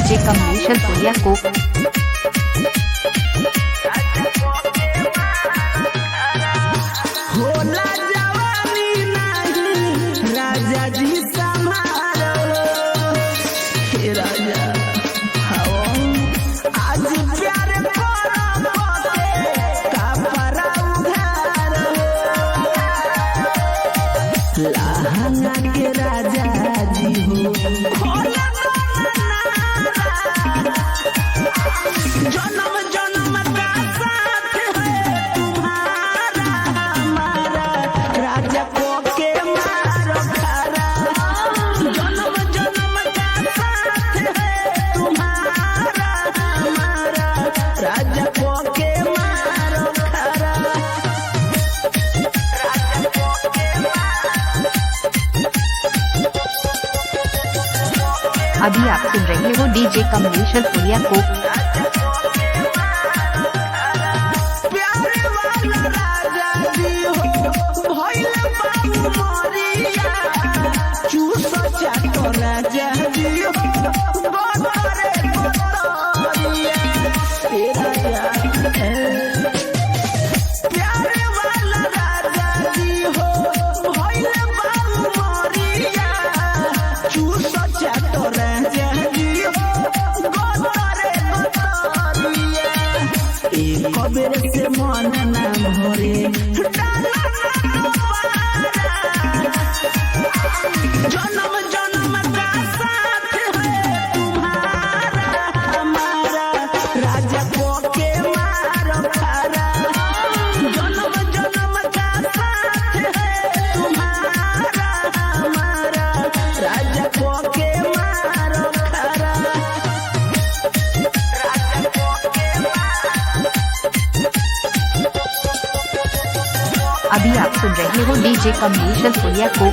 DJ Kamlesh पुरिया को। होला जवानी नहीं राजा जी संभारो हे राजा आओ आज प्यार करो कपड़ा उधार लहंगा के राजा जी हो होला जन्म जन्म का साथ है तुम्हारा हमारा राजा को के मारो खारा जन्म जन्म का साथ है तुम्हारा हमारा राजा को के मारो खारा अभी आप सुन रहे हो डीजे कमलेश पुरिया को। कबीर से मन ना भरे जन्म जन्म का साथ है तुम्हारा हमारा राजा को के मारो खारा जन्म जन्म का साथ है तुम्हारा हमारा राजा को के मारो खारा अभी आप सुन रहे हो डीजे कमलेश पुरिया को।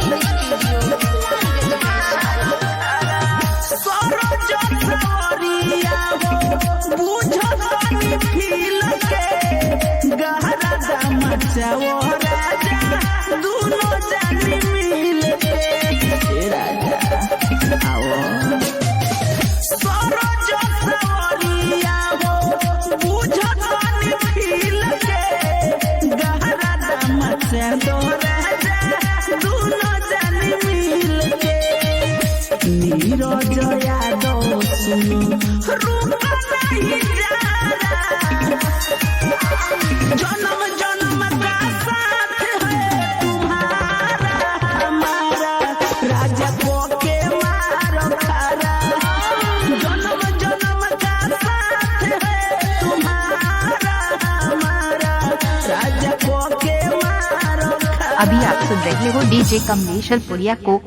जन्म जन्म का साथ है तुम्हारा हमारा राजा को के मारो खारा जन्म जन्म का साथ है तुम्हारा हमारा राजा को के मारो खारा। अभी आप सुन रहे हो डीजे कमलेश पुरिया को।